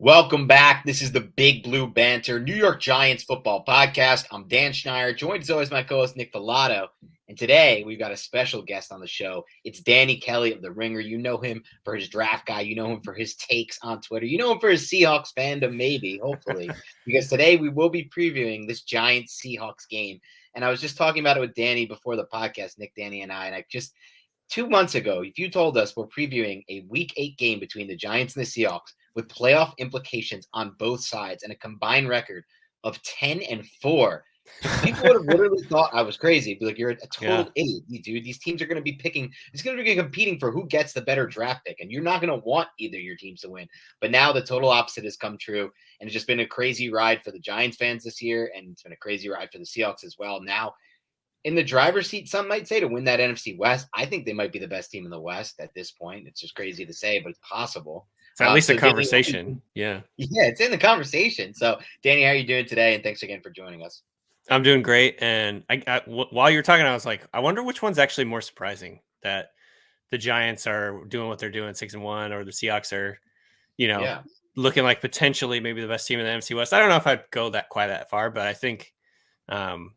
Welcome back. This is the Big Blue Banter, New York Giants football podcast. I'm Dan Schneider, joined as always by my co-host Nick Filato. And today we've got a special guest on the show. It's Danny Kelly of The Ringer. You know him for his draft guy. You know him for his takes on Twitter. You know him for his Seahawks fandom, maybe, hopefully. Because today we will be previewing this Giants-Seahawks game. And I was just talking about it with Danny before the podcast, Nick, Danny, and I. And 2 months ago, if you told us we're previewing a Week 8 game between the Giants and the Seahawks with playoff implications on both sides and a combined record of 10-4, people would have literally thought I was crazy. Be like, you're a total idiot, dude. These teams are going to be picking. It's going to be competing for who gets the better draft pick, and you're not going to want either of your teams to win. But now the total opposite has come true, and it's just been a crazy ride for the Giants fans this year, and it's been a crazy ride for the Seahawks as well. Now, in the driver's seat, some might say, to win that NFC West, I think they might be the best team in the West at this point. It's just crazy to say, but it's possible. It's at least a conversation. Yeah, it's in the conversation. So, Danny, how are you doing today? And thanks again for joining us. I'm doing great. And while you were talking, I was like, I wonder which one's actually more surprising, that the Giants are doing what they're doing, 6-1, or the Seahawks are, looking like potentially maybe the best team in the NFC West. I don't know if I'd go quite that far, but I think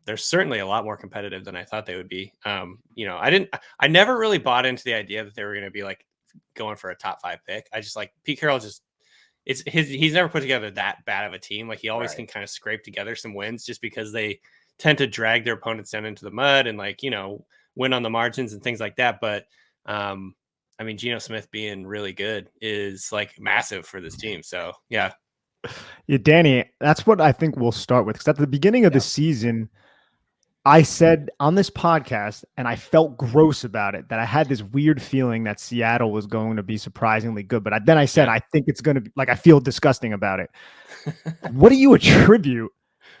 they're certainly a lot more competitive than I thought they would be. I never really bought into the idea that they were going to be like going for a top 5 pick. I just like Pete Carroll. He's never put together that bad of a team. Like, he always can kind of scrape together some wins, just because they tend to drag their opponents down into the mud and win on the margins and things like that. But Geno Smith being really good is like massive for this team. So yeah, Danny, that's what I think we'll start with. Because at the beginning of the season, I said on this podcast, and I felt gross about it, that I had this weird feeling that Seattle was going to be surprisingly good. But then I said, I think it's going to be like, I feel disgusting about it. What do you attribute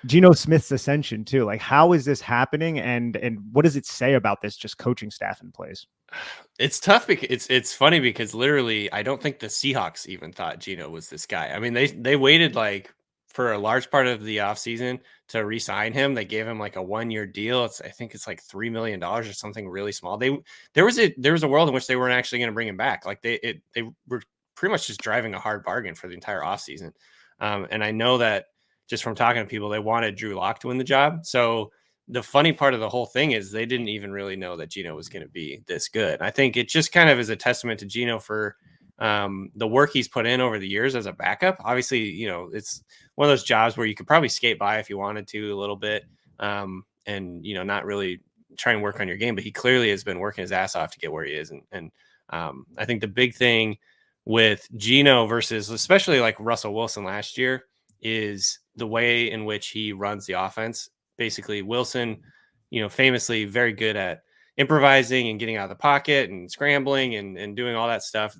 Geno Smith's ascension to? Like, how is this happening? And what does it say about this just coaching staff in place? It's tough because it's funny because literally, I don't think the Seahawks even thought Geno was this guy. I mean, they waited for a large part of the offseason to re-sign him. They gave him like a 1-year deal. I think it's like $3 million or something really small. There was a world in which they weren't actually going to bring him back. Like they were pretty much just driving a hard bargain for the entire offseason. And I know that just from talking to people, they wanted Drew Lock to win the job. So the funny part of the whole thing is they didn't even really know that Geno was going to be this good. I think it just kind of is a testament to Geno for the work he's put in over the years as a backup. Obviously, it's one of those jobs where you could probably skate by if you wanted to a little bit, and not really try and work on your game. But he clearly has been working his ass off to get where he is. And I think the big thing with Geno versus especially like Russell Wilson last year is the way in which he runs the offense. Basically, Wilson, famously very good at improvising and getting out of the pocket and scrambling and doing all that stuff.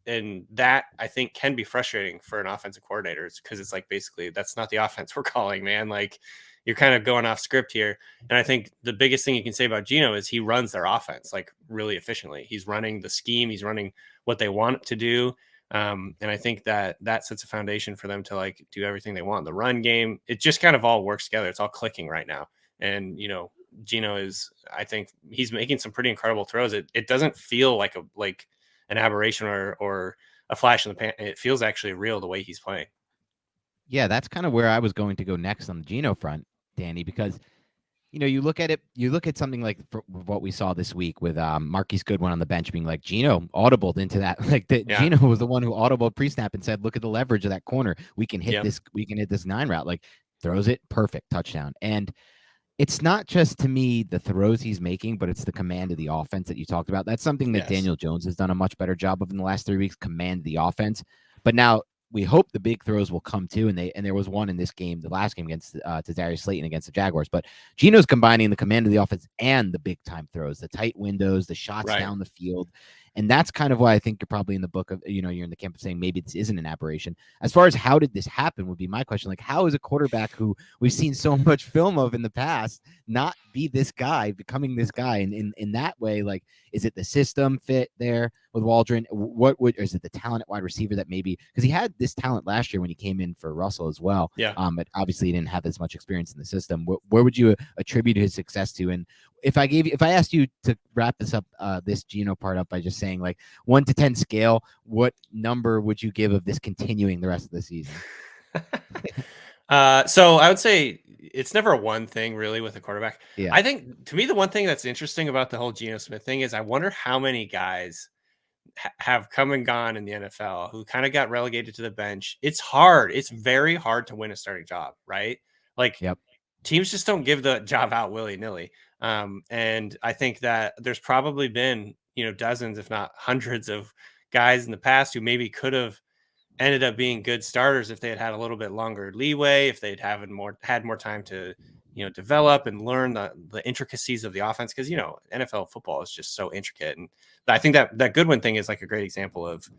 And that, I think, can be frustrating for an offensive coordinator, because it's like, basically, that's not the offense we're calling, man. Like, you're kind of going off script here. And I think the biggest thing you can say about Geno is he runs their offense like really efficiently. He's running the scheme. He's running what they want to do. And I think that sets a foundation for them to like do everything they want. The run game, it just kind of all works together. It's all clicking right now. And, Geno I think he's making some pretty incredible throws. It doesn't feel like an aberration or a flash in the pan. It feels actually real the way he's playing. Yeah, that's kind of where I was going to go next on the Geno front, Danny, because you look at something like what we saw this week with Marquise Goodwin on the bench being like, Geno audibled into that. Geno was the one who audibled pre-snap and said, look at the leverage of that corner. We can hit this 9 route. Like, throws it, perfect, touchdown. And it's not just, to me, the throws he's making, but it's the command of the offense that you talked about. That's something that Daniel Jones has done a much better job of in the last 3 weeks, command the offense. But now we hope the big throws will come too. And there was one in this game, the last game against to Darius Slayton against the Jaguars. But Geno's combining the command of the offense and the big time throws, the tight windows, the shots down the field. And that's kind of why I think you're probably in the book of, you're in the camp of saying maybe this isn't an aberration. As far as how did this happen would be my question. Like, how is a quarterback who we've seen so much film of in the past not be this guy, becoming this guy? And in that way, like, is it the system fit there with Waldron? Or is it the talent at wide receiver that maybe, because he had this talent last year when he came in for Russell as well. Yeah. But obviously he didn't have as much experience in the system. Where would you attribute his success to? And if I asked you to wrap this Geno part up by just saying like 1 to 10 scale, what number would you give of this continuing the rest of the season? So I would say it's never one thing really with a quarterback. Yeah. I think to me, the one thing that's interesting about the whole Geno Smith thing is I wonder how many guys have come and gone in the NFL who kind of got relegated to the bench. It's hard. It's very hard to win a starting job, right? Like Yep. teams just don't give the job out willy-nilly. And I think that there's probably been, dozens, if not hundreds of guys in the past who maybe could have ended up being good starters if they had a little bit longer leeway, if they'd had more time to, develop and learn the intricacies of the offense. Cause NFL football is just so intricate. And I think that Goodwin thing is like a great example of,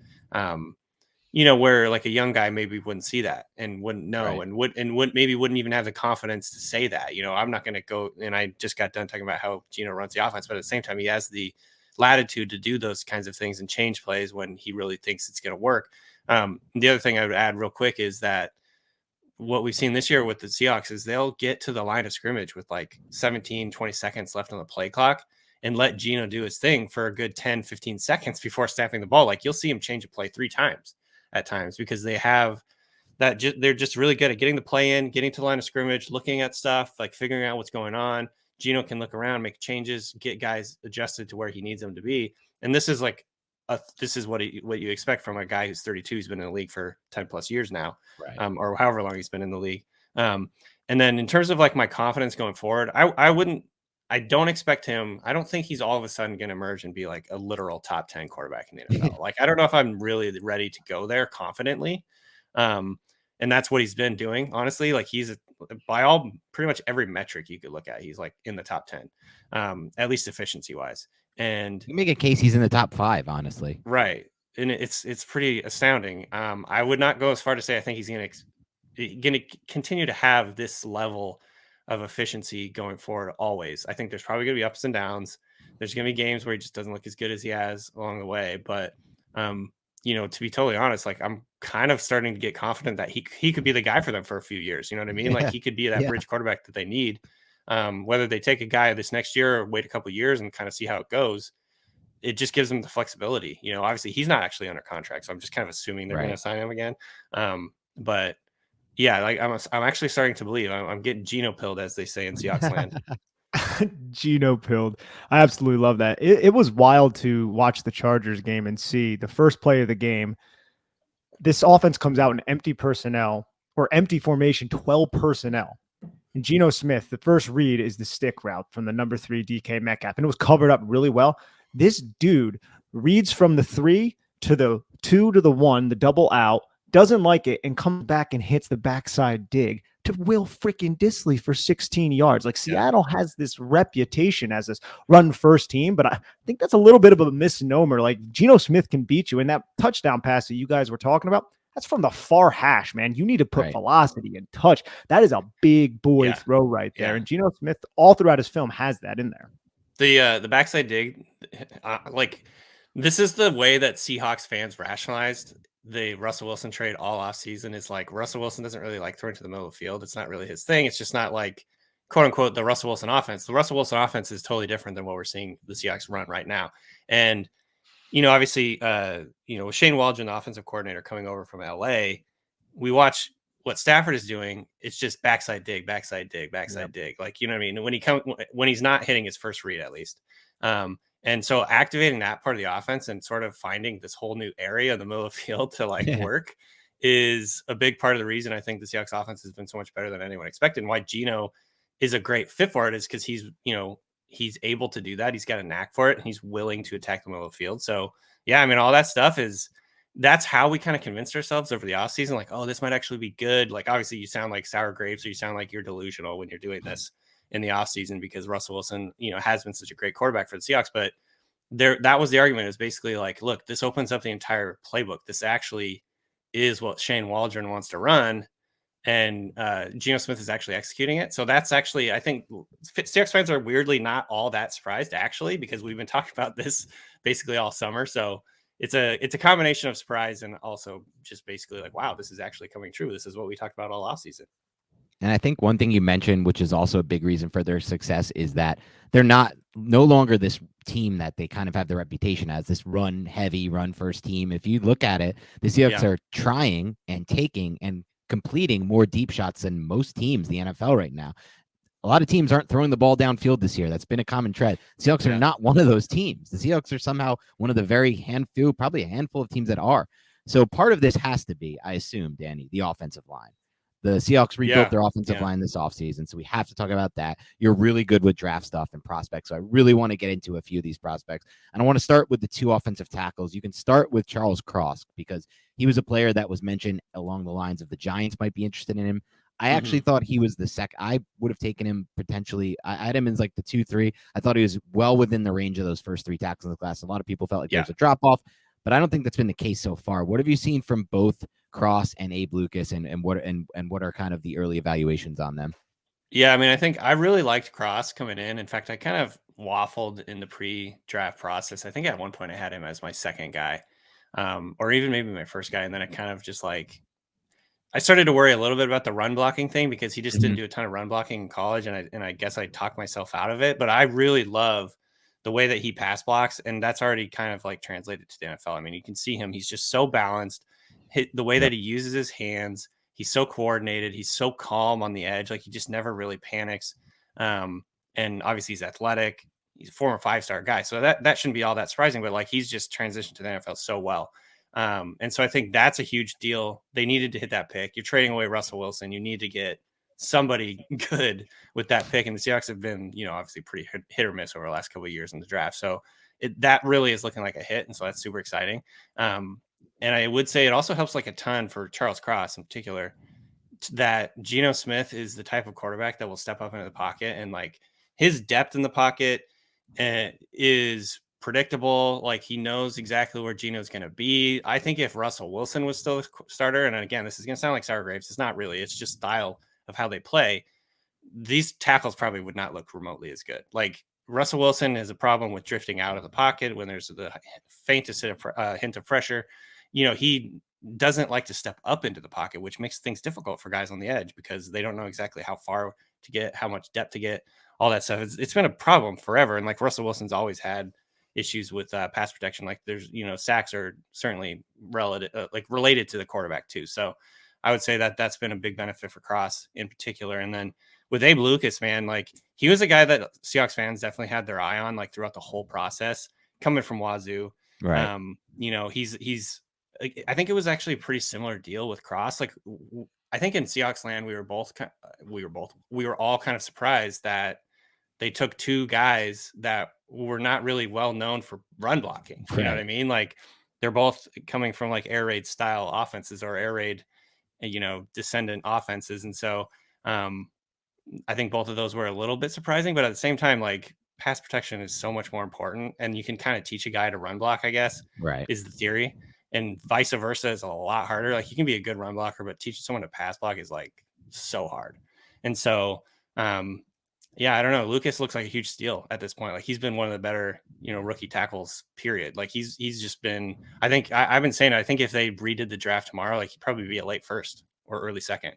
where like a young guy maybe wouldn't see that and wouldn't know, right. and wouldn't even have the confidence to say that, I'm not going to go. And I just got done talking about how Geno runs the offense, but at the same time, he has the latitude to do those kinds of things and change plays when he really thinks it's going to work. The other thing I would add real quick is that what we've seen this year with the Seahawks is they'll get to the line of scrimmage with like 17, 20 seconds left on the play clock and let Geno do his thing for a good 10, 15 seconds before snapping the ball. Like you'll see him change a play 3 times at times because they have that. They're just really good at getting the play in, getting to the line of scrimmage, looking at stuff, like figuring out what's going on. Geno can look around, make changes, get guys adjusted to where he needs them to be. And this is like, this is what you expect from a guy who's 32, who's been in the league for 10 plus years now, right. Or however long he's been in the league. And then in terms of like my confidence going forward, I don't expect him. I don't think he's all of a sudden going to emerge and be like a literal top 10 quarterback in the NFL. Like, I don't know if I'm really ready to go there confidently. And that's what he's been doing. Honestly, like he's by pretty much every metric you could look at, he's like in the top 10, at least efficiency wise. And you make a case he's in the top 5, honestly. Right. And it's pretty astounding. I would not go as far to say I think he's going to continue to have this level of efficiency going forward always. I think there's probably going to be ups and downs. There's going to be games where he just doesn't look as good as he has along the way. But, to be totally honest, like I'm kind of starting to get confident that he could be the guy for them for a few years. You know what I mean? Yeah. Like he could be that bridge quarterback that they need. Whether they take a guy this next year or wait a couple of years and kind of see how it goes, it just gives them the flexibility. Obviously he's not actually under contract, so I'm just kind of assuming they're going to sign him again. But yeah, like I'm actually starting to believe I'm getting Geno pilled, as they say in Seahawks land. Geno pilled. I absolutely love that. It was wild to watch the Chargers game and see the first play of the game. This offense comes out in empty personnel or empty formation, 12 personnel. And Geno Smith, the first read is the stick route from the number 3 DK Metcalf, and it was covered up really well. This dude reads from the 3 to the 2 to the 1, the double out, doesn't like it, and comes back and hits the backside dig to Will freaking Disley for 16 yards. Like Seattle has this reputation as this run first team, but I think that's a little bit of a misnomer. Like Geno Smith can beat you, and that touchdown pass that you guys were talking about, that's from the far hash, man. You need to put velocity and touch. That is a big boy throw right there. And Geno Smith, all throughout his film, has that in there. The backside dig, like this is the way that Seahawks fans rationalized the Russell Wilson trade all off season. Is like Russell Wilson doesn't really like throwing to the middle of the field. It's not really his thing. It's just not like quote unquote the Russell Wilson offense. The Russell Wilson offense is totally different than what we're seeing the Seahawks run right now. And obviously, with Shane Waldron, the offensive coordinator, coming over from LA, we watch what Stafford is doing. It's just backside dig. Like, you know what I mean? When he's not hitting his first read, at least. And so activating that part of the offense and sort of finding this whole new area in the middle of the field to work is a big part of the reason I think the Seahawks offense has been so much better than anyone expected. And why Geno is a great fit for it is because he's able to do that. He's got a knack for it, and he's willing to attack the middle of the field. So yeah, I mean, all that stuff that's how we kind of convinced ourselves over the offseason, like, oh, this might actually be good. Like, obviously you sound like sour grapes, or you sound like you're delusional when you're doing this in the offseason because Russell Wilson, has been such a great quarterback for the Seahawks. But that was the argument. Is basically like, look, this opens up the entire playbook. This actually is what Shane Waldron wants to run. And Geno Smith is actually executing it. So that's actually, I think Seahawks fans are weirdly not all that surprised, actually, because we've been talking about this basically all summer. So it's a combination of surprise and also just basically like, wow, this is actually coming true. This is what we talked about all offseason. And I think one thing you mentioned, which is also a big reason for their success, is that they're no longer this team that they kind of have the reputation as, this run heavy, run first team. If you look at it, the Seahawks are trying and taking and completing more deep shots than most teams in the NFL right now. A lot of teams aren't throwing the ball downfield this year. That's been a common trend. The Seahawks are not one of those teams. The Seahawks are somehow one of the very probably a handful of teams that are. So part of this has to be, I assume, Danny, the offensive line. The Seahawks rebuilt their offensive line this offseason, so we have to talk about that. You're really good with draft stuff and prospects, so I really want to get into a few of these prospects. And I want to start with the 2 offensive tackles. You can start with Charles Cross because he was a player that was mentioned along the lines of the Giants might be interested in him. I actually thought he was the second. I would have taken him potentially. I had him as like the 2-3. I thought he was well within the range of those first 3 tackles in the class. A lot of people felt like there was a drop off, but I don't think that's been the case so far. What have you seen from both Cross and Abe Lucas, and what are kind of the early evaluations on them? Yeah, I mean, I think I really liked Cross coming in. In fact, I kind of waffled in the pre-draft process. I think at one point I had him as my second guy, or even maybe my first guy, and then I kind of just like I started to worry a little bit about the run blocking thing because he just didn't do a ton of run blocking in college, and I guess I talked myself out of it. But I really love the way that he pass blocks, and that's already kind of like translated to the NFL. I mean, you can see him; he's just so balanced. The way that he uses his hands, he's so coordinated. He's so calm on the edge, like he just never really panics. And obviously, he's athletic. He's a former 5-star guy, so that shouldn't be all that surprising. But like, he's just transitioned to the NFL so well. And so I think that's a huge deal. They needed to hit that pick. You're trading away Russell Wilson. You need to get somebody good with that pick. And the Seahawks have been, obviously pretty hit or miss over the last couple of years in the draft. So that really is looking like a hit. And so that's super exciting. And I would say it also helps like a ton for Charles Cross in particular that Geno Smith is the type of quarterback that will step up into the pocket, and like his depth in the pocket is predictable. Like he knows exactly where Geno's going to be. I think if Russell Wilson was still a starter, and again, this is going to sound like sour grapes. It's not really. It's just style of how they play. These tackles probably would not look remotely as good. Like Russell Wilson has a problem with drifting out of the pocket when there's the faintest hint of pressure. He doesn't like to step up into the pocket, which makes things difficult for guys on the edge because they don't know exactly how far to get, how much depth to get, all that stuff. It's been a problem forever. And like Russell Wilson's always had issues with pass protection. Like there's, sacks are certainly related to the quarterback too. So I would say that that's been a big benefit for Cross in particular. And then with Abe Lucas, man, like he was a guy that Seahawks fans definitely had their eye on, like throughout the whole process coming from Wazoo. Right. He's I think it was actually a pretty similar deal with Cross. Like I think in Seahawks land, we were all kind of surprised that they took 2 guys that were not really well known for run blocking. You know what I mean? Like they're both coming from like air raid style offenses or air raid, descendant offenses. And so I think both of those were a little bit surprising, but at the same time, like pass protection is so much more important, and you can kind of teach a guy to run block, I guess, is the theory. And vice versa is a lot harder. Like you can be a good run blocker, but teaching someone to pass block is like so hard. And so, yeah, I don't know. Lucas looks like a huge steal at this point. Like he's been one of the better, rookie tackles, period. Like he's just been, I think I've been saying, I think if they redid the draft tomorrow, like he'd probably be a late first or early second.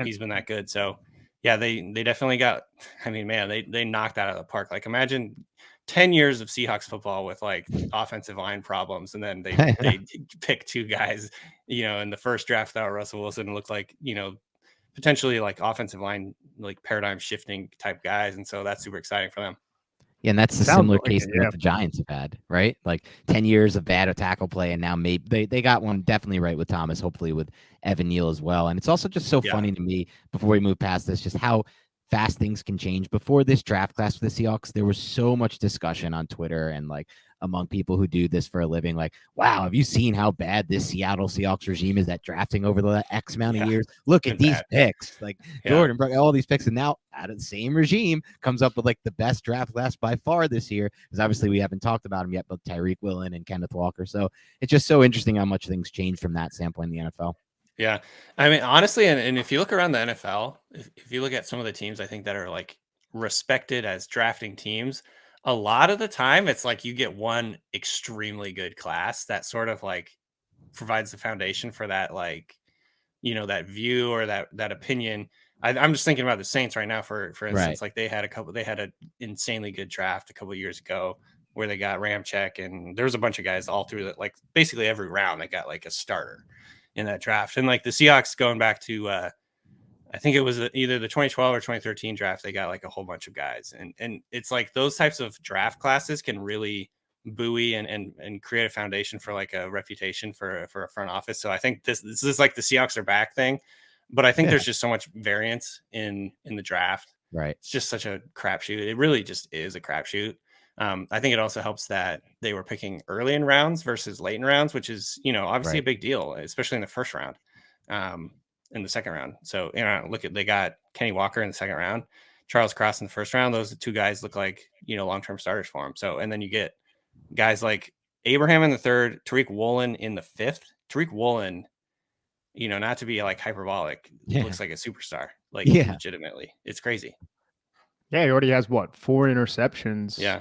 He's been that good. So yeah, they definitely got, I mean, man, they knocked that out of the park. Like imagine 10 years of Seahawks football with like offensive line problems. And then they pick 2 guys, in the first draft without Russell Wilson, and looked like, potentially like offensive line, like paradigm shifting type guys. And so that's super exciting for them. Yeah, and that's a similar case to what the Giants have had, right? Like 10 years of bad tackle play, and now maybe they got one definitely right with Thomas, hopefully with Evan Neal as well. And it's also just so funny to me, before we move past this, just how fast things can change. Before this draft class for the Seahawks, there was so much discussion on Twitter and like among people who do this for a living, like, wow, have you seen how bad this Seattle Seahawks regime is at drafting over the X amount of years? Look at these picks, like Jordan, all these picks, and now out of the same regime comes up with like the best draft class by far this year, because obviously we haven't talked about them yet, but Tyreek Whelan and Kenneth Walker. So it's just so interesting how much things change from that standpoint in the NFL. Yeah. I mean, honestly, and if you look around the NFL, if you look at some of the teams, I think that are like respected as drafting teams, a lot of the time it's like you get one extremely good class that sort of like provides the foundation for that, like, that view or that opinion, I'm just thinking about the Saints right now. For instance, Right. like they had an insanely good draft a couple of years ago where they got Ramczyk, and there was a bunch of guys all through that, like basically every round they got like a starter in that draft. And like the Seahawks going back to I think it was either the 2012 or 2013 draft, they got like a whole bunch of guys, and it's like those types of draft classes can really buoy and create a foundation for like a reputation for a front office. So I think this is like the Seahawks are back thing, but I think there's just so much variance in the draft. Right. It's just such a crapshoot. It really just is a crapshoot. I think it also helps that they were picking early in rounds versus late in rounds, which is, obviously a big deal, especially in the first round, in the second round. So, they got Kenny Walker in the second round, Charles Cross in the first round. Those two guys look like, long-term starters for him. So, and then you get guys like Abraham in the third, Tariq Woolen in the fifth. Tariq Woolen, not to be like hyperbolic, looks like a superstar, like legitimately. It's crazy. Yeah, he already has 4 interceptions. Yeah.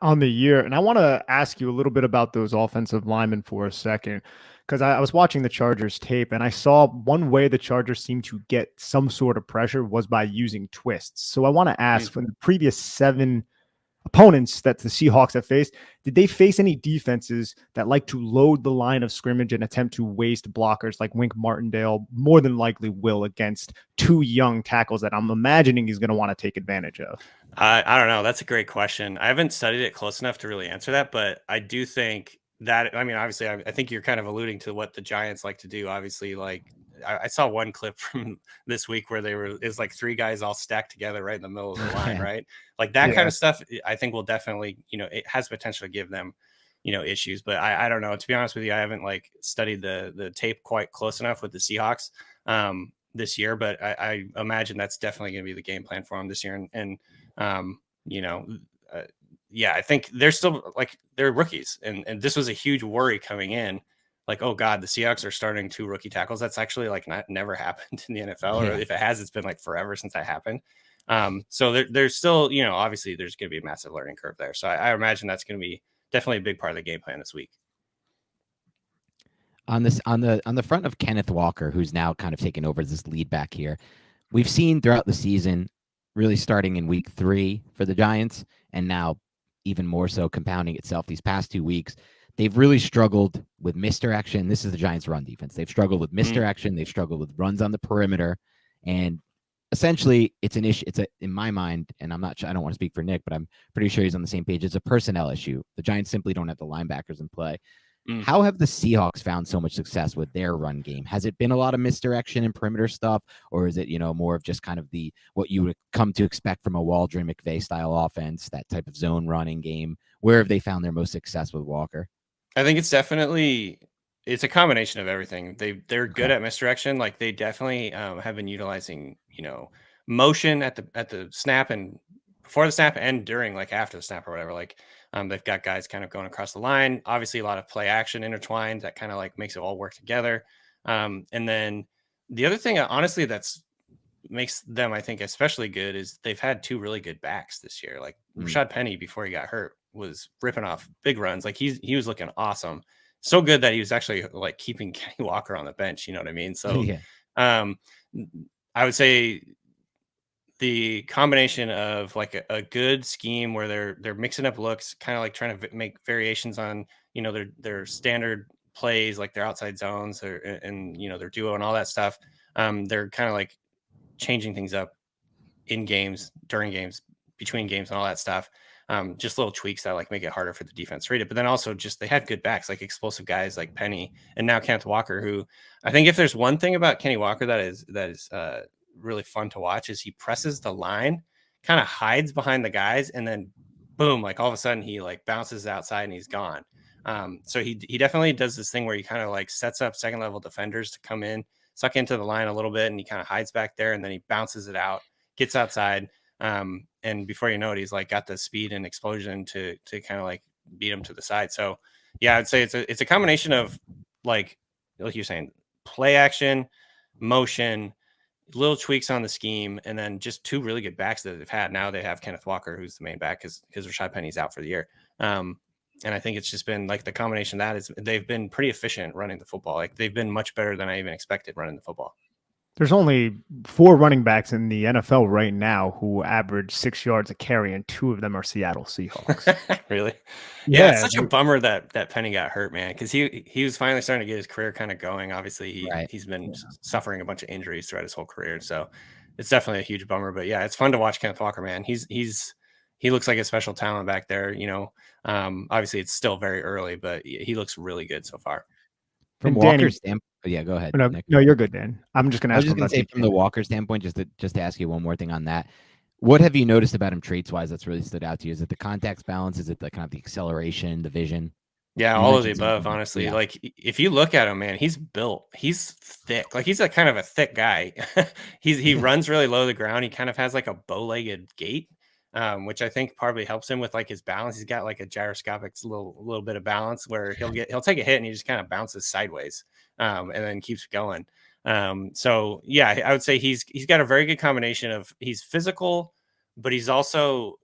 On the year. And I want to ask you a little bit about those offensive linemen for a second, because I was watching the Chargers tape and I saw one way the Chargers seemed to get some sort of pressure was by using twists. So I want to ask, from the previous 7 opponents that the Seahawks have faced, did they face any defenses that like to load the line of scrimmage and attempt to waste blockers like Wink Martindale more than likely will against 2 young tackles that I'm imagining he's going to want to take advantage of? I don't know. That's a great question. I haven't studied it close enough to really answer that, but I do think that, obviously, I think you're kind of alluding to what the Giants like to do. Obviously, like I saw one clip from this week where it's like 3 guys all stacked together right in the middle of the line, right? Like that kind of stuff, I think will definitely, it has potential to give them, issues. But I don't know. To be honest with you, I haven't like studied the tape quite close enough with the Seahawks this year, but I imagine that's definitely going to be the game plan for them this year. I think they're still like they're rookies, and this was a huge worry coming in. Like, oh God, the Seahawks are starting 2 rookie tackles. That's actually like never happened in the NFL, or if it has, it's been like forever since that happened. So there's still, obviously there's going to be a massive learning curve there. So I imagine that's going to be definitely a big part of the game plan this week. On the front of Kenneth Walker, who's now kind of taken over as this lead back here, we've seen throughout the season, really starting in week 3 for the Giants, and now even more so compounding itself these past 2 weeks, they've really struggled with misdirection. This is the Giants' run defense. They've struggled with misdirection. They've struggled with runs on the perimeter, and essentially, it's an issue. In my mind, and I don't want to speak for Nick, but I'm pretty sure he's on the same page. It's a personnel issue. The Giants simply don't have the linebackers in play. How have the Seahawks found so much success with their run game? Has it been a lot of misdirection and perimeter stuff, or is it, more of just kind of what you would come to expect from a Waldron McVay style offense, that type of zone running game? Where have they found their most success with Walker? I think it's a combination of everything. They're good at misdirection. Like they definitely have been utilizing, motion at the snap and before the snap and during, like after the snap or whatever. Like they've got guys kind of going across the line. Obviously, a lot of play action intertwined that kind of like makes it all work together. And then the other thing, honestly, that's makes them, I think, especially good is they've had 2 really good backs this year. Like Rashad Penny, before he got hurt, was ripping off big runs. Like he was looking awesome. So good that he was actually like keeping Kenny Walker on the bench. You know what I mean? So I would say the combination of like a good scheme where they're mixing up looks, kind of like trying to make variations on, their standard plays, like their outside zones and their duo and all that stuff. They're kind of like changing things up in games, during games, between games and all that stuff. Just little tweaks that like make it harder for the defense to read it. But then also just they had good backs, like explosive guys like Penny and now Kenneth Walker, who I think if there's one thing about Kenny Walker that is really fun to watch is he presses the line, kind of hides behind the guys, and then boom, like all of a sudden he like bounces outside and he's gone. So he definitely does this thing where he kind of like sets up second level defenders to come in, suck into the line a little bit, and he kind of hides back there, and then he bounces it out, gets outside. And before you know it, he's like got the speed and explosion to kind of like beat him to the side. So yeah, I'd say it's a combination of like you're saying, play action, motion, little tweaks on the scheme, and then just 2 really good backs that they've had. Now they have Kenneth Walker, who's the main back because Rashad Penny's out for the year. And I think it's just been like the combination of that is they've been pretty efficient running the football. Like they've been much better than I even expected running the football. There's only 4 running backs in the NFL right now who average 6 yards a carry, and 2 of them are Seattle Seahawks. Really? Yeah, it's Yeah, such a bummer that Penny got hurt, man, because he was finally starting to get his career kind of going. Obviously, Right. he's been suffering a bunch of injuries throughout his whole career, so it's definitely a huge bummer. But yeah, it's fun to watch Kenneth Walker, man. He looks like a special talent back there. Obviously it's still very early, but he looks really good so far. From And Danny, Walker's standpoint, yeah, go ahead. no, Nick. no, you're good, Dan. I'm just going to I was ask just him going about to say from the DK. Walker standpoint, just to ask you one more thing on that. What have you noticed about him traits wise that's really stood out to you? Is it the context balance? Is it the kind of the acceleration, the vision? Yeah, You all of the mentioned above, something. honestly. Yeah. Like if you look at him, man, he's built. He's thick. Like he's a kind of a thick guy. He runs really low to the ground. He kind of has like a bow-legged gait, which I think probably helps him with like his balance. He's got like a gyroscopic little bit of balance where he'll take a hit and he just kind of bounces sideways, and then keeps going. So yeah, I would say he's got a very good combination of he's physical, but he's also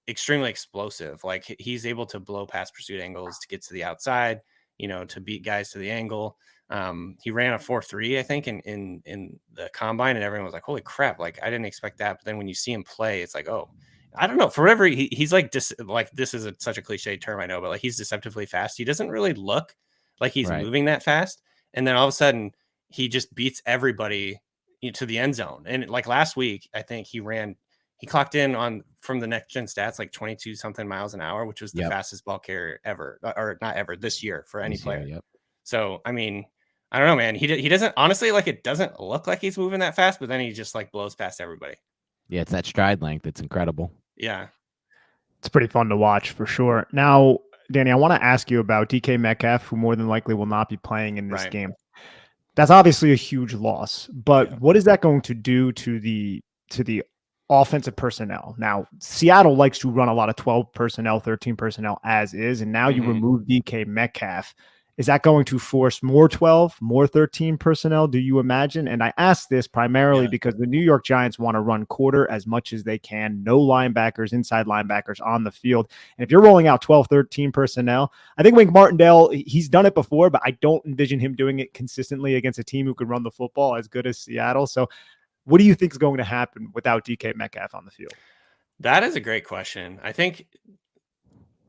extremely explosive. Like he's able to blow past pursuit angles to get to the outside, to beat guys to the angle. He ran a 4.3, I think, in the combine, and everyone was like, "Holy crap!" Like I didn't expect that. But then when you see him play, it's like, oh, I don't know. For whatever he's like, this is such a cliche term, I know, but like he's deceptively fast. He doesn't really look like he's Right. moving that fast, and then all of a sudden he just beats everybody to the end zone. And like last week, I think he clocked in on from the next gen stats like 22 something miles an hour, which was the fastest ball carrier ever, or not ever, this year for any player. Yep. So I mean, I don't know, man. He doesn't, honestly, like it doesn't look like he's moving that fast, but then he just like blows past everybody. Yeah, it's that stride length. It's incredible. Yeah. It's pretty fun to watch for sure. Now, Danny, I want to ask you about DK Metcalf, who more than likely will not be playing in this game. That's obviously a huge loss, but what is that going to do to the offensive personnel? Now, Seattle likes to run a lot of 12 personnel, 13 personnel as is, and now you remove DK Metcalf. Is that going to force more 12, more 13 personnel, do you imagine? And I ask this primarily because the New York Giants want to run quarter as much as they can. No linebackers, inside linebackers on the field. And if you're rolling out 12, 13 personnel, I think Wink Martindale, he's done it before, but I don't envision him doing it consistently against a team who can run the football as good as Seattle. So what do you think is going to happen without DK Metcalf on the field? That is a great question. I think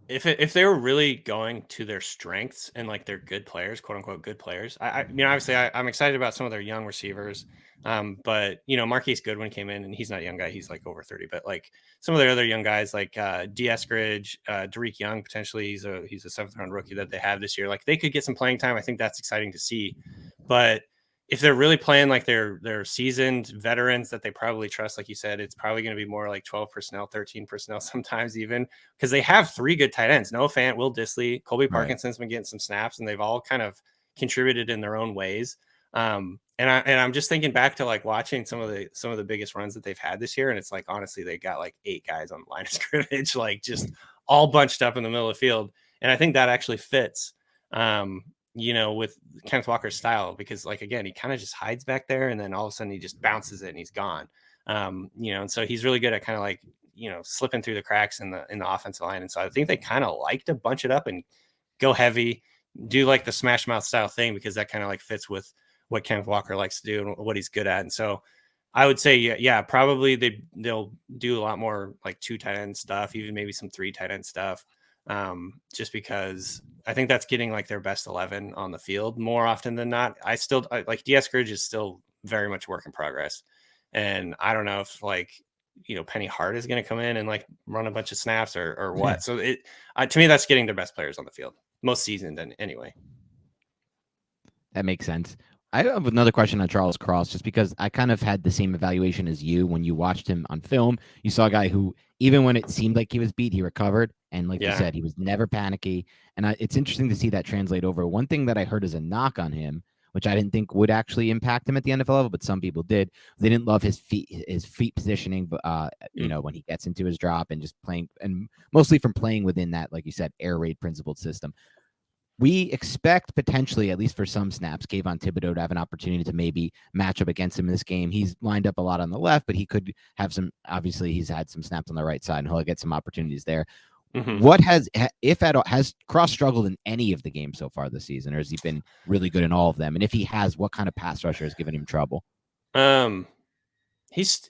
if they were really going to their strengths and like they're good players, quote unquote good players, obviously I'm excited about some of their young receivers. But Marquise Goodwin came in and he's not a young guy, he's like over 30, but like some of their other young guys like D. Eskridge, Derek Young, potentially he's a 7th round rookie that they have this year. Like they could get some playing time. I think that's exciting to see. But if they're really playing like they're seasoned veterans that they probably trust, like you said, it's probably going to be more like 12 personnel, 13 personnel, sometimes even, because they have 3 good tight ends: Noah Fant, Will Dissly, Colby Parkinson's been getting some snaps, and they've all kind of contributed in their own ways. And I'm just thinking back to like watching some of the biggest runs that they've had this year, and it's like honestly they got like 8 guys on the line of scrimmage, like just all bunched up in the middle of the field, and I think that actually fits. With Kenneth Walker's style, because like, again, he kind of just hides back there and then all of a sudden he just bounces it and he's gone. And so he's really good at kind of like, slipping through the cracks in the offensive line. And so I think they kind of like to bunch it up and go heavy, do like the smash mouth style thing, because that kind of like fits with what Kenneth Walker likes to do and what he's good at. And so I would say, yeah, probably they'll do a lot more like 2 tight end stuff, even maybe some 3 tight end stuff. Just because I think that's getting like their best 11 on the field more often than not. I like D. Eskridge is still very much work in progress. And I don't know if like, Penny Hart is going to come in and like run a bunch of snaps or what. So to me, that's getting their best players on the field, most seasoned anyway. That makes sense. I have another question on Charles Cross, just because I kind of had the same evaluation as you. When you watched him on film, you saw a guy who, even when it seemed like he was beat, he recovered. And like you said, he was never panicky. And it's interesting to see that translate over. One thing that I heard as a knock on him, which I didn't think would actually impact him at the NFL level, but some people did. They didn't love his feet positioning, but when he gets into his drop and just playing, and mostly from playing within that, like you said, air raid principled system. We expect potentially, at least for some snaps, Kayvon Thibodeau to have an opportunity to maybe match up against him in this game. He's lined up a lot on the left, but he could have some, obviously he's had some snaps on the right side and he'll get some opportunities there. What if at all, has Cross struggled in any of the games so far this season, or has he been really good in all of them? And if he has, what kind of pass rusher has given him trouble? He's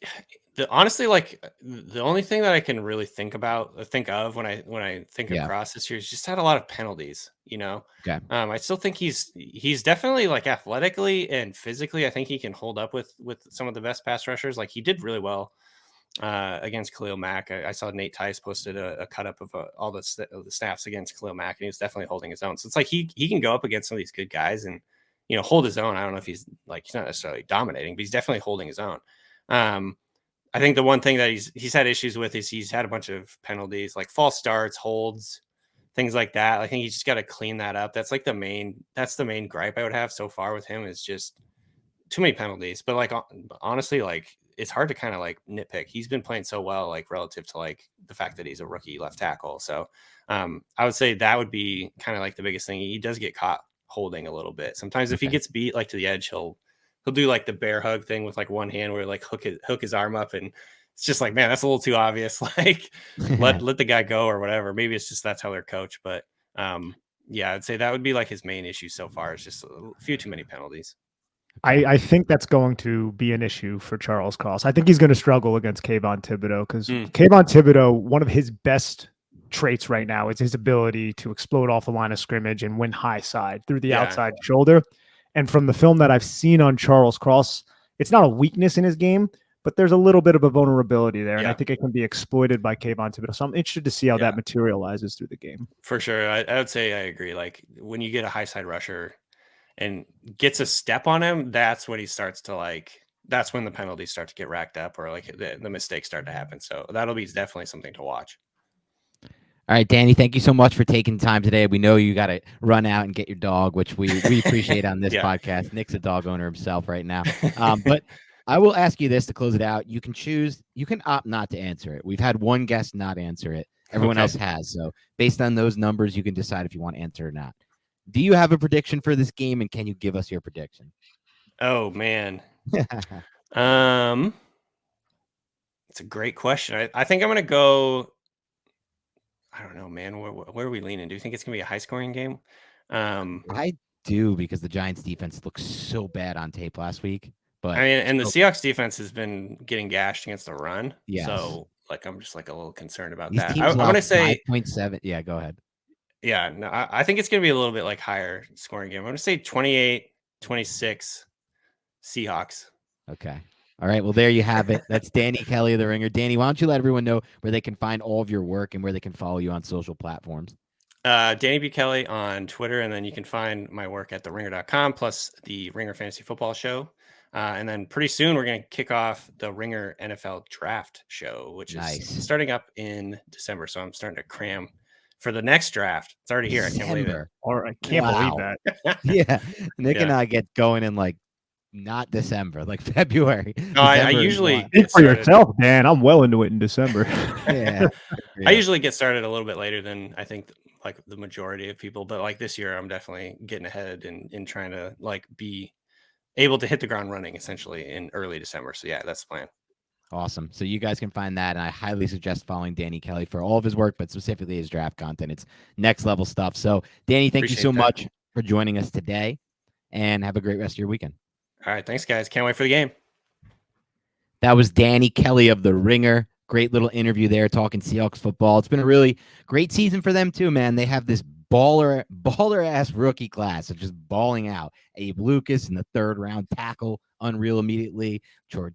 honestly, like, the only thing that I can really think of when I think Yeah. across this year is just had a lot of penalties, you know. Okay. I still think he's definitely, like, athletically and physically, I think he can hold up with some of the best pass rushers. Like, he did really well against Khalil Mack. I saw Nate Tice posted a cut up of all the snaps against Khalil Mack, and he was definitely holding his own. So it's like he can go up against some of these good guys and, you know, hold his own. I don't know if he's not necessarily dominating, but he's definitely holding his own. I think the one thing that he's had issues with is he's had a bunch of penalties, like false starts, holds, things like that. I think you just got to clean that up. That's the main gripe I would have so far with him, is just too many penalties. But, like, honestly, like, it's hard to kind of, like, nitpick. He's been playing so well, like, relative to, like, the fact that he's a rookie left tackle. So I would say that would be kind of like the biggest thing. He does get caught holding a little bit. Sometimes if he gets beat, like, to the edge, he'll do, like, the bear hug thing with, like, one hand where, like, hook his arm up, and it's just like, man, that's a little too obvious. Like, let the guy go or whatever. Maybe it's just that's how they're coached. But yeah, I'd say that would be, like, his main issue so far, is just a few too many penalties. I think that's going to be an issue for Charles Cross. I think he's going to struggle against Kayvon Thibodeau, because Kayvon Thibodeau, one of his best traits right now is his ability to explode off the line of scrimmage and win high side through the outside shoulder. And from the film that I've seen on Charles Cross, it's not a weakness in his game, but there's a little bit of a vulnerability there. And I think it can be exploited by Kayvon Thibodeau. So I'm interested to see how that materializes through the game. For sure. I would say I agree. Like, when you get a high side rusher and gets a step on him, that's when he starts to, like, that's when the penalties start to get racked up, or, like, the mistakes start to happen. So that'll be definitely something to watch. All right, Danny, thank you so much for taking time today. We know you got to run out and get your dog, which we appreciate on this podcast. Nick's a dog owner himself right now. But I will ask you this to close it out. You can opt not to answer it. We've had one guest not answer it. Everyone else has. So based on those numbers, you can decide if you want to answer or not. Do you have a prediction for this game, and can you give us your prediction? Oh, man. It's a great question. I think I'm going to go. I don't know, man. Where are we leaning? Do you think it's going to be a high-scoring game? I do, because the Giants' defense looked so bad on tape last week. But I mean, and the Seahawks defense has been getting gashed against the run. Yes. So, like, I'm just, like, a little concerned about these that. teams I'm going to say 5.7. Yeah, go ahead. Yeah, no, I think it's going to be a little bit, like, higher scoring game. I'm going to say 28-26 Seahawks. Okay. All right. Well, there you have it. That's Danny Kelly of The Ringer. Danny, why don't you let everyone know where they can find all of your work and where they can follow you on social platforms? Danny B. Kelly on Twitter, and then you can find my work at theringer.com, plus the Ringer Fantasy Football Show. And then pretty soon we're going to kick off the Ringer NFL Draft Show, which is starting up in December. So I'm starting to cram for the next draft. It's already here. I can't believe it. Or I can't believe that. Yeah. Nick and I get going in, like, not December, like February. No, I usually get for yourself, Dan. I'm well into it in December. Yeah. I usually get started a little bit later than I think, like, the majority of people, but, like, this year I'm definitely getting ahead and trying to, like, be able to hit the ground running essentially in early December. So yeah, that's the plan. Awesome. So you guys can find that, and I highly suggest following Danny Kelly for all of his work, but specifically his draft content. It's next level stuff. So Danny, thank you so much for joining us today, and have a great rest of your weekend. All right. Thanks, guys. Can't wait for the game. That was Danny Kelly of The Ringer. Great little interview there talking Seahawks football. It's been a really great season for them too, man. They have this baller ass rookie class of just balling out. Abe Lucas in the 3rd round tackle, unreal immediately.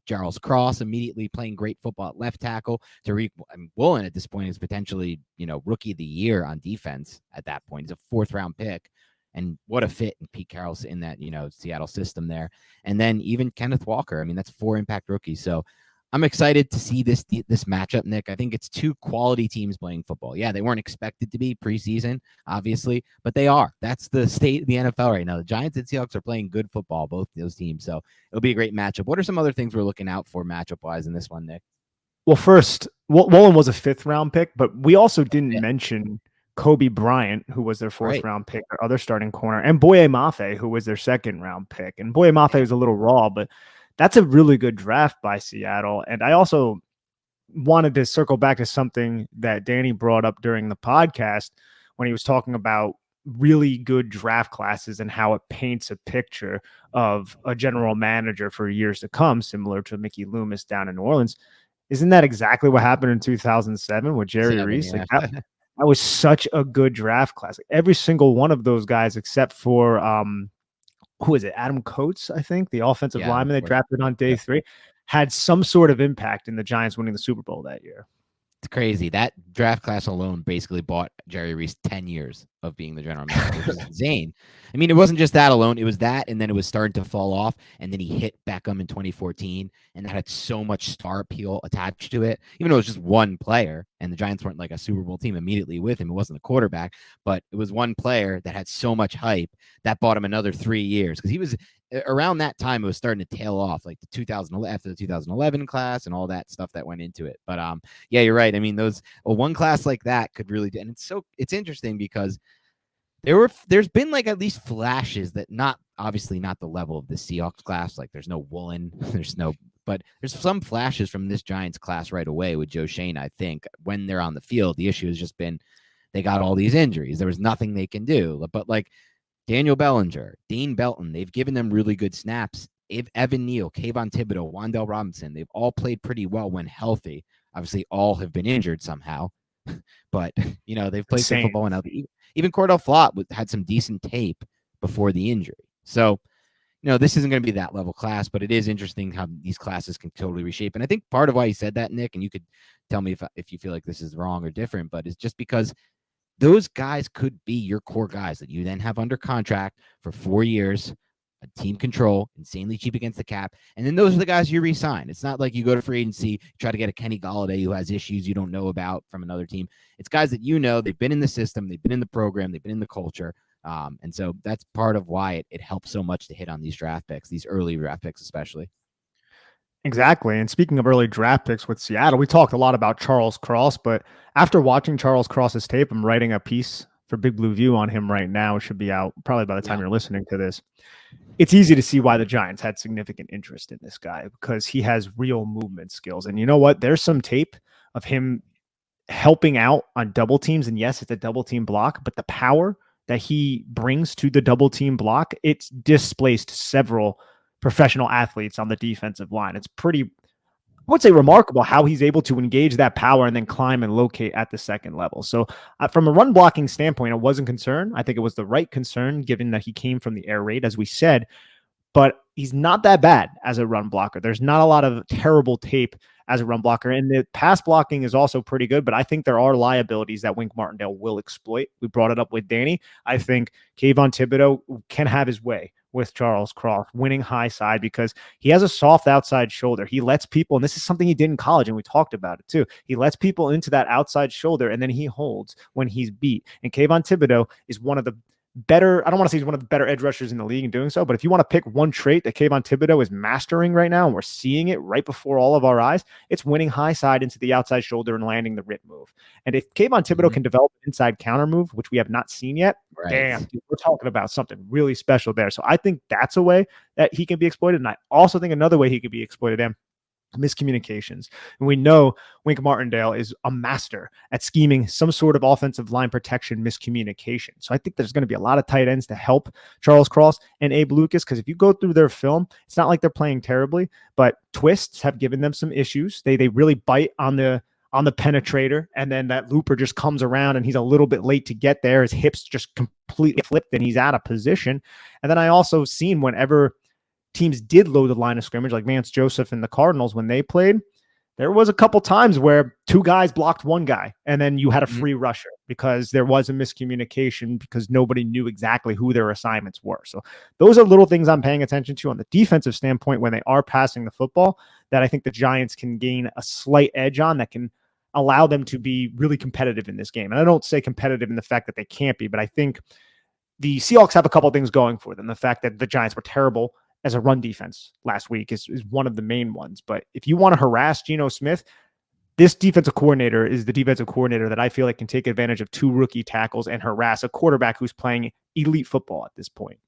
Charles Cross immediately playing great football at left tackle. Tariq Woolen at this point is potentially, rookie of the year on defense at that point. He's a 4th round pick. And what a fit in Pete Carroll's in that, Seattle system there. And then even Kenneth Walker. I mean, that's 4 impact rookies. So I'm excited to see this matchup, Nick. I think it's 2 quality teams playing football. Yeah, they weren't expected to be preseason, obviously, but they are. That's the state of the NFL right now. The Giants and Seahawks are playing good football, both those teams. So it'll be a great matchup. What are some other things we're looking out for matchup-wise in this one, Nick? Well, first, Woolen was a 5th round pick, but we also didn't mention Kobe Bryant, who was their 4th round pick, their other starting corner, and Boye Mafe, who was their 2nd round pick. And Boye Mafe was a little raw, but that's a really good draft by Seattle. And I also wanted to circle back to something that Danny brought up during the podcast when he was talking about really good draft classes and how it paints a picture of a general manager for years to come, similar to Mickey Loomis down in New Orleans. Isn't that exactly what happened in 2007 with Jerry Reese? Yeah. Like that was such a good draft class. Like every single one of those guys, except for who is it? Adam Coates, I think, the offensive lineman they drafted on day 3, had some sort of impact in the Giants winning the Super Bowl that year. It's crazy. That draft class alone basically bought Jerry Reese 10 years of being the general manager, which is insane. I mean, it wasn't just that alone. It was that, and then it was starting to fall off, and then he hit Beckham in 2014, and that had so much star appeal attached to it, even though it was just one player, and the Giants weren't like a Super Bowl team immediately with him. It wasn't a quarterback, but it was one player that had so much hype that bought him another 3 years, because he was around that time, it was starting to tail off, like the 2011 after the 2011 class and all that stuff that went into it. But yeah, you're right. I mean, one class like that could really do, and it's interesting because there's been like at least flashes that obviously not the level of the Seahawks class. Like there's no Woolen, but there's some flashes from this Giants class right away with Joe Shane. I think when they're on the field, the issue has just been they got all these injuries. There was nothing they can do. But like Daniel Bellinger, Dean Belton, they've given them really good snaps. Evan Neal, Kayvon Thibodeau, Wan'Dale Robinson, they've all played pretty well when healthy. Obviously, all have been injured somehow, but they've played some football. And even Cordell Flott had some decent tape before the injury. So, this isn't going to be that level class, but it is interesting how these classes can totally reshape. And I think part of why he said that, Nick, and you could tell me if you feel like this is wrong or different, but it's just because those guys could be your core guys that you then have under contract for 4 years, a team control, insanely cheap against the cap. And then those are the guys you re-sign. It's not like you go to free agency, try to get a Kenny Golladay who has issues you don't know about from another team. It's guys that they've been in the system, they've been in the program, they've been in the culture. And so that's part of why it helps so much to hit on these draft picks, these early draft picks especially. Exactly. And speaking of early draft picks with Seattle, we talked a lot about Charles Cross, but after watching Charles Cross's tape, I'm writing a piece for Big Blue View on him right now. It should be out probably by the time you're listening to this. It's easy to see why the Giants had significant interest in this guy because he has real movement skills. And you know what? There's some tape of him helping out on double teams. And yes, it's a double team block, but the power that he brings to the double team block, it's displaced several professional athletes on the defensive line. It's pretty, I would say, remarkable how he's able to engage that power and then climb and locate at the second level. So from a run blocking standpoint, I wasn't concerned. I think it was the right concern given that he came from the air raid, as we said, but he's not that bad as a run blocker. There's not a lot of terrible tape as a run blocker, and the pass blocking is also pretty good, but I think there are liabilities that Wink Martindale will exploit. We brought it up with Danny. I think Kayvon Thibodeau can have his way with Charles Cross winning high side because he has a soft outside shoulder. He lets people, and this is something he did in college, and we talked about it too. He lets people into that outside shoulder, and then he holds when he's beat. And Kayvon Thibodeau is one of the better, I don't want to say he's one of the better edge rushers in the league in doing so, but if you want to pick one trait that Kayvon Thibodeau is mastering right now, and we're seeing it right before all of our eyes, it's winning high side into the outside shoulder and landing the rip move. And if Kayvon Thibodeau can develop an inside counter move, which we have not seen yet, damn, dude, we're talking about something really special there. So I think that's a way that he can be exploited. And I also think another way he could be exploited, miscommunications. And we know Wink Martindale is a master at scheming some sort of offensive line protection miscommunication. So I think there's going to be a lot of tight ends to help Charles Cross and Abe Lucas, because if you go through their film, it's not like they're playing terribly, but twists have given them some issues. They really bite on the penetrator, and then that looper just comes around and he's a little bit late to get there. His hips just completely flipped and he's out of position. And then I also seen whenever teams did load the line of scrimmage, like Vance Joseph and the Cardinals when they played, there was a couple times where two guys blocked one guy and then you had a free rusher because there was a miscommunication because nobody knew exactly who their assignments were. So those are little things I'm paying attention to on the defensive standpoint when they are passing the football that I think the Giants can gain a slight edge on that can allow them to be really competitive in this game. And I don't say competitive in the fact that they can't be, but I think the Seahawks have a couple things going for them. The fact that the Giants were terrible as a run defense last week is one of the main ones. But if you want to harass Geno Smith, this defensive coordinator is the defensive coordinator that I feel like can take advantage of two rookie tackles and harass a quarterback who's playing elite football at this point.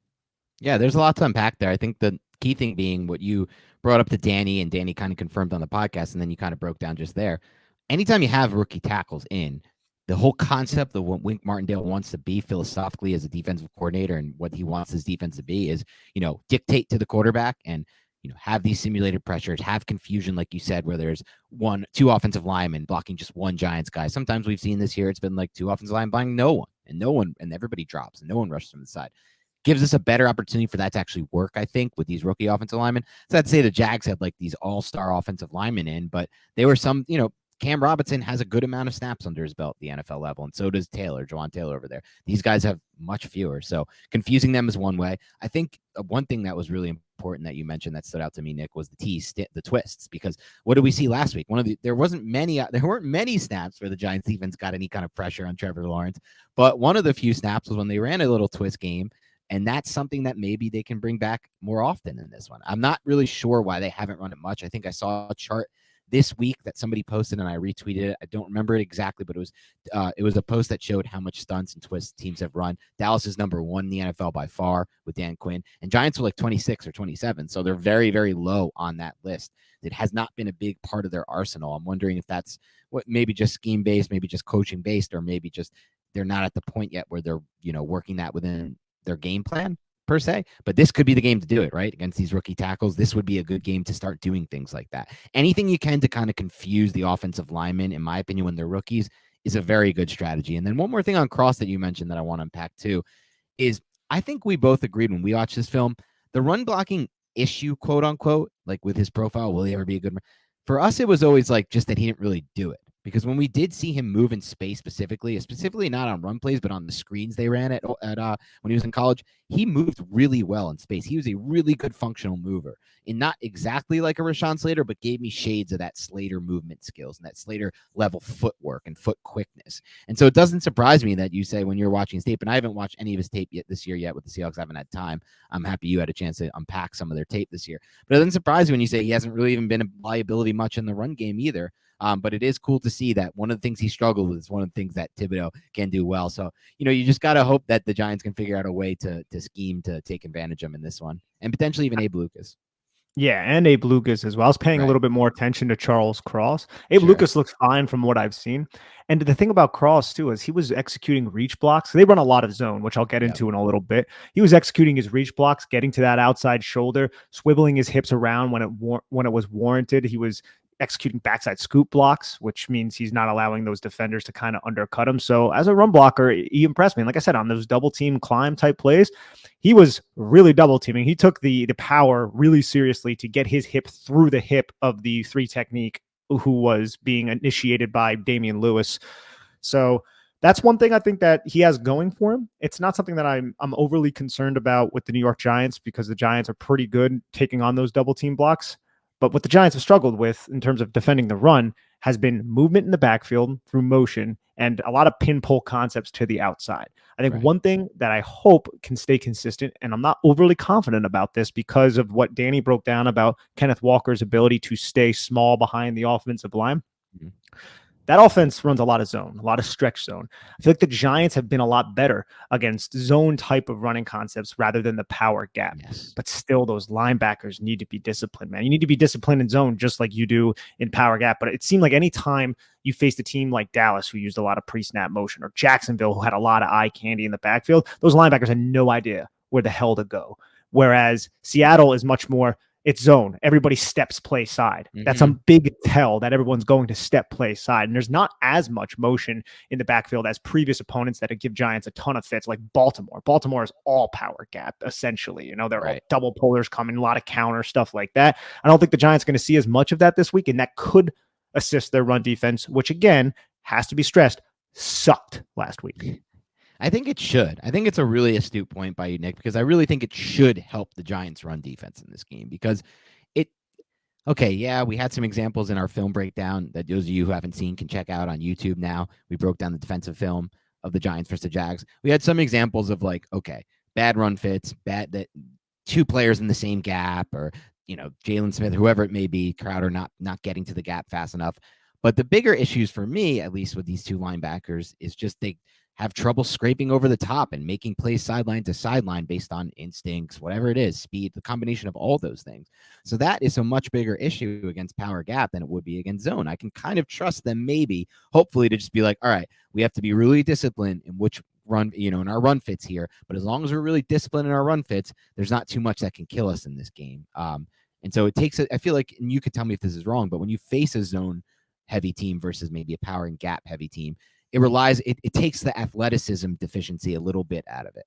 Yeah, there's a lot to unpack there. I think the key thing being what you brought up to Danny, and Danny kind of confirmed on the podcast, and then you kind of broke down just there. Anytime you have rookie tackles in, the whole concept of what Wink Martindale wants to be philosophically as a defensive coordinator and what he wants his defense to be is, dictate to the quarterback and, have these simulated pressures, have confusion, like you said, where there's two offensive linemen blocking just one Giants guy. Sometimes we've seen this year, it's been like two offensive linemen blocking no one, and everybody drops and no one rushes from the side. Gives us a better opportunity for that to actually work, I think, with these rookie offensive linemen. So I'd say the Jags had like these all-star offensive linemen in, but they were some, Cam Robinson has a good amount of snaps under his belt at the NFL level, and so does Jawan Taylor over there. These guys have much fewer, so confusing them is one way. I think one thing that was really important that you mentioned that stood out to me, Nick, was the twists, because what did we see last week? There weren't many snaps where the Giants defense got any kind of pressure on Trevor Lawrence, but one of the few snaps was when they ran a little twist game. And that's something that maybe they can bring back more often in this one. I'm not really sure why they haven't run it much. I think I saw a chart this week that somebody posted and I retweeted it. I don't remember it exactly, but it was a post that showed how much stunts and twists teams have run. Dallas is number 1 in the NFL by far with Dan Quinn, and Giants are like 26 or 27. So they're very, very low on that list. It has not been a big part of their arsenal. I'm wondering if that's maybe just scheme based, maybe just coaching based, or maybe just they're not at the point yet where they're, working that within their game plan per se, but this could be the game to do it, right? Against these rookie tackles, this would be a good game to start doing things like that. Anything you can to kind of confuse the offensive linemen, in my opinion, when they're rookies, is a very good strategy. And then one more thing on Cross that you mentioned that I want to unpack too is I think we both agreed when we watched this film, the run blocking issue, quote unquote, like with his profile, will he ever be a good man? For us, it was always like just that he didn't really do it. Because when we did see him move in space specifically not on run plays, but on the screens they ran at when he was in college, he moved really well in space. He was a really good functional mover, and not exactly like a Rashawn Slater, but gave me shades of that Slater movement skills and that Slater level footwork and foot quickness. And so it doesn't surprise me that you say when you're watching his tape, and I haven't watched any of his tape yet this year yet with the Seahawks. I haven't had time. I'm happy you had a chance to unpack some of their tape this year. But it doesn't surprise me when you say he hasn't really even been a liability much in the run game either. But it is cool to see that one of the things he struggled with is one of the things that Thibodeau can do well. So, you just got to hope that the Giants can figure out a way to scheme to take advantage of him in this one, and potentially even Abe Lucas. Yeah, and Abe Lucas as well. I was paying a little bit more attention to Charles Cross. Abe Lucas looks fine from what I've seen. And the thing about Cross, too, is he was executing reach blocks. They run a lot of zone, which I'll get into in a little bit. He was executing his reach blocks, getting to that outside shoulder, swiveling his hips around when it was warranted. He was executing backside scoop blocks, which means he's not allowing those defenders to kind of undercut him. So as a run blocker, he impressed me. And like I said, on those double team climb type plays, he was really double teaming. He took the power really seriously to get his hip through the hip of the 3 technique, who was being initiated by Damian Lewis. So that's one thing I think that he has going for him. It's not something that I'm overly concerned about with the New York Giants, because the Giants are pretty good taking on those double team blocks. But what the Giants have struggled with in terms of defending the run has been movement in the backfield through motion and a lot of pin pull concepts to the outside. I think one thing that I hope can stay consistent, and I'm not overly confident about this because of what Danny broke down about Kenneth Walker's ability to stay small behind the offensive line. That offense runs a lot of zone, a lot of stretch zone. I feel like the Giants have been a lot better against zone type of running concepts rather than the power gap. But still, those linebackers need to be disciplined, man. You need to be disciplined in zone just like you do in power gap. But it seemed like any time you faced a team like Dallas, who used a lot of pre-snap motion, or Jacksonville, who had a lot of eye candy in the backfield, those linebackers had no idea where the hell to go. Whereas Seattle is much more, it's zone. Everybody steps play side. That's a big tell that everyone's going to step play side. And there's not as much motion in the backfield as previous opponents that give Giants a ton of fits, like Baltimore. Baltimore is all power gap, essentially. They're all double pullers coming, a lot of counter stuff like that. I don't think the Giants are going to see as much of that this week, and that could assist their run defense, which, again, has to be stressed, sucked last week. I think it should. I think it's a really astute point by you, Nick, because I really think it should help the Giants' run defense in this game, because we had some examples in our film breakdown that those of you who haven't seen can check out on YouTube now. We broke down the defensive film of the Giants versus the Jags. We had some examples of bad run fits, bad that 2 players in the same gap, or, Jalen Smith, whoever it may be, Crowder not getting to the gap fast enough. But the bigger issues for me, at least with these 2 linebackers, is just they have trouble scraping over the top and making plays sideline to sideline based on instincts, whatever it is, speed, the combination of all those things. So that is a much bigger issue against power gap than it would be against zone. I can kind of trust them maybe, hopefully, to just be like, all right, we have to be really disciplined in which run, in our run fits here. But as long as we're really disciplined in our run fits, there's not too much that can kill us in this game. And so it takes, I feel like, and you could tell me if this is wrong, but when you face a zone heavy team versus maybe a power and gap heavy team, it takes the athleticism deficiency a little bit out of it.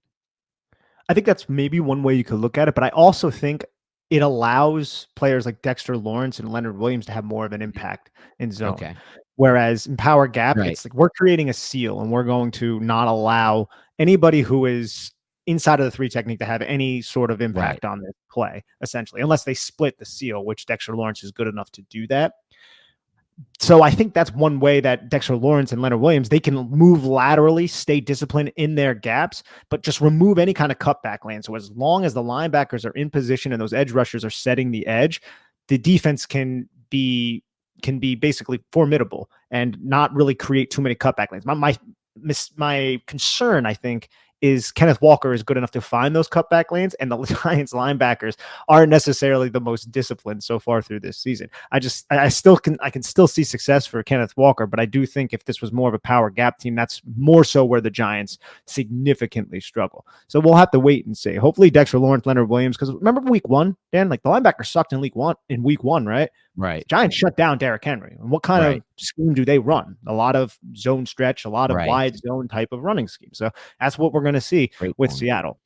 I think that's maybe one way you could look at it, but I also think it allows players like Dexter Lawrence and Leonard Williams to have more of an impact in zone. Okay. Whereas in power gap, Right. it's like we're creating a seal and we're going to not allow anybody who is inside of the 3 technique to have any sort of impact on this play, essentially, unless they split the seal, which Dexter Lawrence is good enough to do that. So I think that's one way that Dexter Lawrence and Leonard Williams, they can move laterally, stay disciplined in their gaps, but just remove any kind of cutback lane. So as long as the linebackers are in position and those edge rushers are setting the edge, the defense can be basically formidable and not really create too many cutback lanes. My concern, I think, is Kenneth Walker is good enough to find those cutback lanes, and the Giants linebackers aren't necessarily the most disciplined so far through this season. I can still see success for Kenneth Walker, but I do think if this was more of a power gap team, that's more so where the Giants significantly struggle. So we'll have to wait and see. Hopefully Dexter Lawrence, Leonard Williams, because remember week 1, Dan, like the linebackers sucked in week one, right? Right. Giants shut down Derrick Henry. And what kind of scheme do they run? A lot of zone stretch, a lot of wide zone type of running scheme. So that's what we're going to see with Seattle.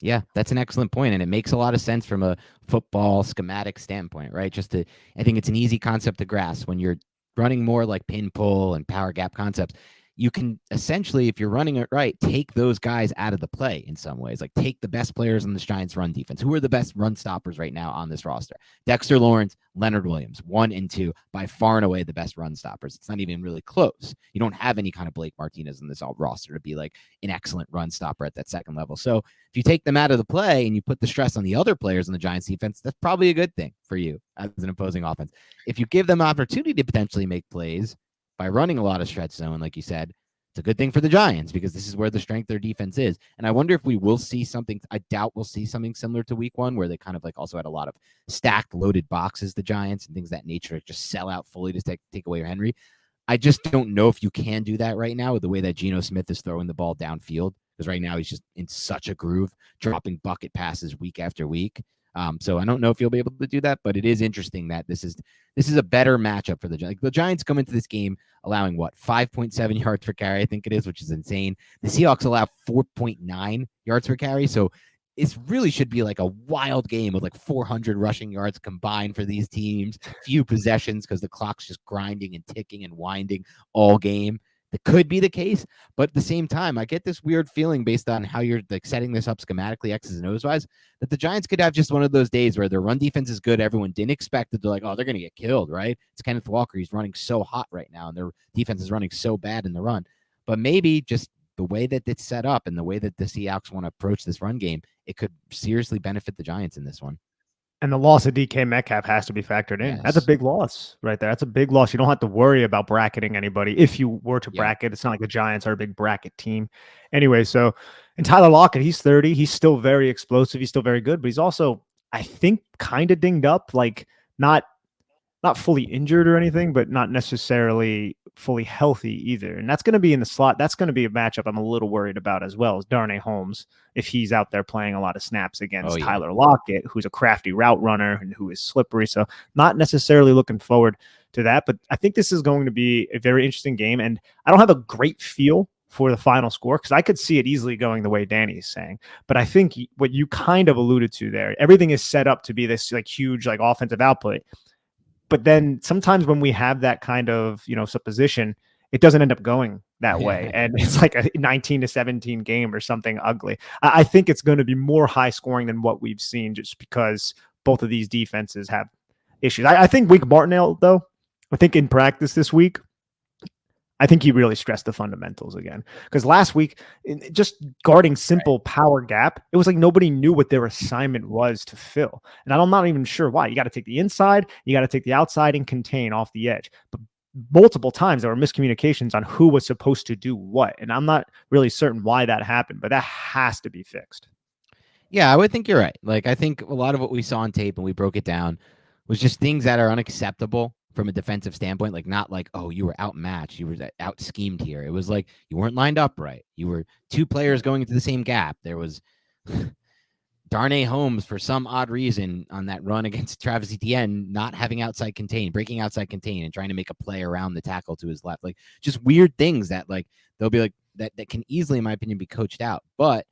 Yeah, that's an excellent point, and it makes a lot of sense from a football schematic standpoint, right? I think it's an easy concept to grasp when you're running more like pin pull and power gap concepts. You can essentially, if you're running it right, take those guys out of the play in some ways. Like take the best players on the Giants run defense. Who are the best run stoppers right now on this roster? Dexter Lawrence, Leonard Williams, 1 and 2, by far and away the best run stoppers. It's not even really close. You don't have any kind of Blake Martinez in this roster to be like an excellent run stopper at that second level. So if you take them out of the play and you put the stress on the other players on the Giants defense, that's probably a good thing for you as an opposing offense. If you give them opportunity to potentially make plays by running a lot of stretch zone, like you said, it's a good thing for the Giants because this is where the strength of their defense is. And I wonder if we will see something. I doubt we'll see something similar to week 1 where they kind of like also had a lot of stacked loaded boxes, the Giants, and things of that nature, just sell out fully to take away Henry. I just don't know if you can do that right now with the way that Geno Smith is throwing the ball downfield, because right now he's just in such a groove, dropping bucket passes week after week. So I don't know if you'll be able to do that, but it is interesting that this is a better matchup for the Giants. The Giants come into this game allowing 5.7 yards per carry, I think it is, which is insane. The Seahawks allow 4.9 yards per carry. So it really should be like a wild game with like 400 rushing yards combined for these teams, few possessions because the clock's just grinding and ticking and winding all game. That could be the case, but at the same time, I get this weird feeling based on how you're like setting this up schematically, X's and O's wise, that the Giants could have just one of those days where their run defense is good. Everyone didn't expect it. They're like, oh, they're going to get killed, right? It's Kenneth Walker. He's running so hot right now, and their defense is running so bad in the run. But maybe just the way that it's set up and the way that the Seahawks want to approach this run game, it could seriously benefit the Giants in this one. And the loss of DK Metcalf has to be factored in. Yes. That's a big loss right there. That's a big loss. You don't have to worry about bracketing anybody. If you were to bracket, it's not like the Giants are a big bracket team. Anyway, so, and Tyler Lockett, he's 30. He's still very explosive. He's still very good, but he's also, I think, kind of dinged up, like not fully injured or anything, but not necessarily fully healthy either. And that's going to be in the slot. That's going to be a matchup I'm a little worried about as well, as Darnay Holmes, if he's out there playing a lot of snaps against Tyler Lockett, who's a crafty route runner and who is slippery. So not necessarily looking forward to that, but I think this is going to be a very interesting game. And I don't have a great feel for the final score because I could see it easily going the way Danny's saying. But I think what you kind of alluded to there, everything is set up to be this like huge like offensive output. But then sometimes when we have that kind of, supposition, it doesn't end up going that way. And it's like a 19-17 game or something ugly. I think it's going to be more high scoring than what we've seen just because both of these defenses have issues. I think Wink Martindale, though, I think in practice this week, I think he really stressed the fundamentals again. Because last week, just guarding simple power gap, it was like nobody knew what their assignment was to fill. And I'm not even sure why. You got to take the inside, you got to take the outside and contain off the edge. But multiple times there were miscommunications on who was supposed to do what. And I'm not really certain why that happened, but that has to be fixed. Yeah, I would think you're right. Like, I think a lot of what we saw on tape and we broke it down was just things that are unacceptable from a defensive standpoint. Like, not like, oh, you were outmatched, you were out schemed here. It was like you weren't lined up right. You were two players going into the same gap. There was Darnay Holmes, for some odd reason, on that run against Travis Etienne, not having outside contain, breaking outside contain, and trying to make a play around the tackle to his left. Like, just weird things that, like, they'll be like, that can easily, in my opinion, be coached out. But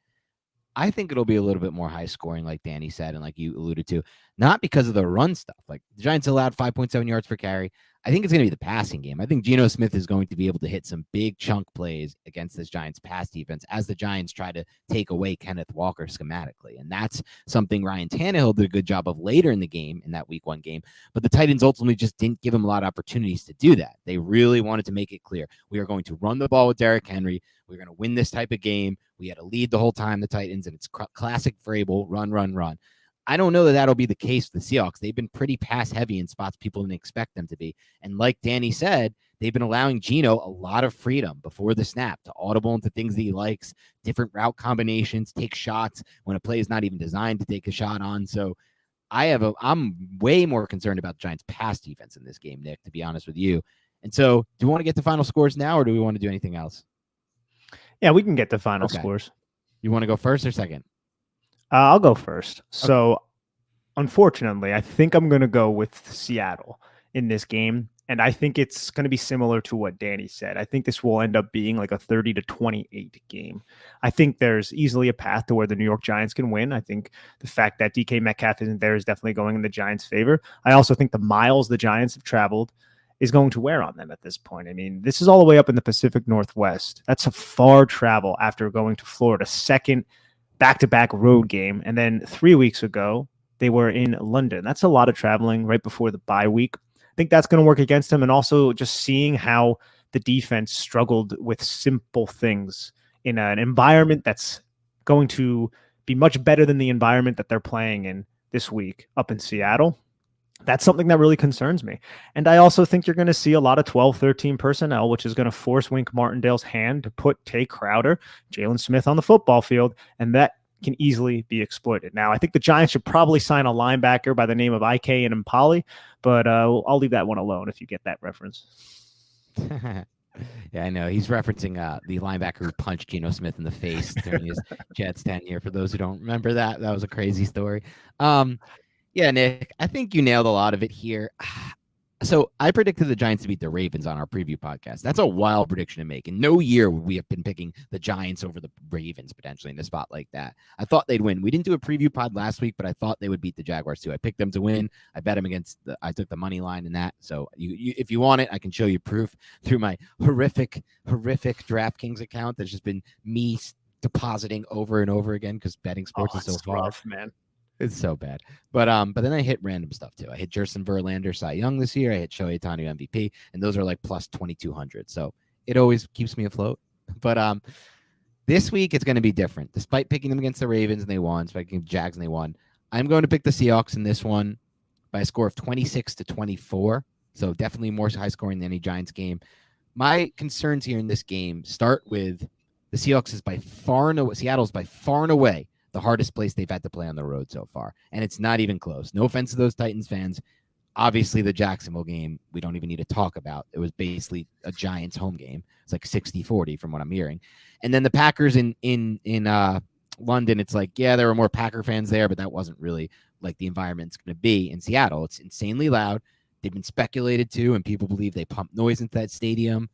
I think it'll be a little bit more high scoring, like Danny said, and like you alluded to, not because of the run stuff. Like, the Giants allowed 5.7 yards per carry. I think it's going to be the passing game. I think Geno Smith is going to be able to hit some big chunk plays against this Giants pass defense as the Giants try to take away Kenneth Walker schematically. And that's something Ryan Tannehill did a good job of later in the game, in that week 1 game. But the Titans ultimately just didn't give him a lot of opportunities to do that. They really wanted to make it clear, we are going to run the ball with Derrick Henry. We're going to win this type of game. We had a lead the whole time, the Titans, and it's classic Vrabel, run, run, run. I don't know that that'll be the case for the Seahawks. They've been pretty pass heavy in spots people didn't expect them to be. And like Danny said, they've been allowing Geno a lot of freedom before the snap to audible into things that he likes, different route combinations, take shots when a play is not even designed to take a shot on. So I'm way more concerned about the Giants pass defense in this game, Nick, to be honest with you. And so do we want to get to final scores now, or do we want to do anything else? Yeah, we can get the final scores. You want to go first or second? I'll go first. So, unfortunately, I think I'm going to go with Seattle in this game. And I think it's going to be similar to what Danny said. I think this will end up being like a 30-28 game. I think there's easily a path to where the New York Giants can win. I think the fact that DK Metcalf isn't there is definitely going in the Giants' favor. I also think the miles the Giants have traveled is going to wear on them at this point. I mean, this is all the way up in the Pacific Northwest. That's a far travel after going to Florida, second back-to-back road game. And then 3 weeks ago, they were in London. That's a lot of traveling right before the bye week. I think that's going to work against them. And also just seeing how the defense struggled with simple things in an environment that's going to be much better than the environment that they're playing in this week up in Seattle. That's something that really concerns me. And I also think you're going to see a lot of 12-13 personnel, which is going to force Wink Martindale's hand to put Tay Crowder, Jalen Smith on the football field, and that can easily be exploited. Now, I think the Giants should probably sign a linebacker by the name of IK and Impali, but I'll leave that one alone if you get that reference. Yeah, I know. He's referencing the linebacker who punched Geno Smith in the face during his Jets tenure. For those who don't remember that was a crazy story. Yeah, Nick, I think you nailed a lot of it here. So I predicted the Giants to beat the Ravens on our preview podcast. That's a wild prediction to make. In no year would we have been picking the Giants over the Ravens potentially in a spot like that. I thought they'd win. We didn't do a preview pod last week, but I thought they would beat the Jaguars too. I picked them to win. I bet them I took the money line in that. So if you want it, I can show you proof through my horrific DraftKings account. That's just been me depositing over and over again because betting sports is so hard, man. It's so bad. But then I hit random stuff too. I hit Jerson Verlander, Cy Young this year. I hit Shohei Ohtani MVP, and those are like plus 2,200. So it always keeps me afloat. But this week it's going to be different. Despite picking them against the Ravens and they won, despite picking the Jags and they won, I'm going to pick the Seahawks in this one by a score of 26-24. So definitely more high scoring than any Giants game. My concerns here in this game start with the Seahawks is by far and away, Seattle's by far and away the hardest place they've had to play on the road so far. And it's not even close. No offense to those Titans fans. Obviously, the Jacksonville game, we don't even need to talk about. It was basically a Giants home game. It's like 60-40 from what I'm hearing. And then the Packers in London, it's like, yeah, there were more Packer fans there, but that wasn't really like the environment's going to be in Seattle. It's insanely loud. They've been speculated to, and people believe they pump noise into that stadium.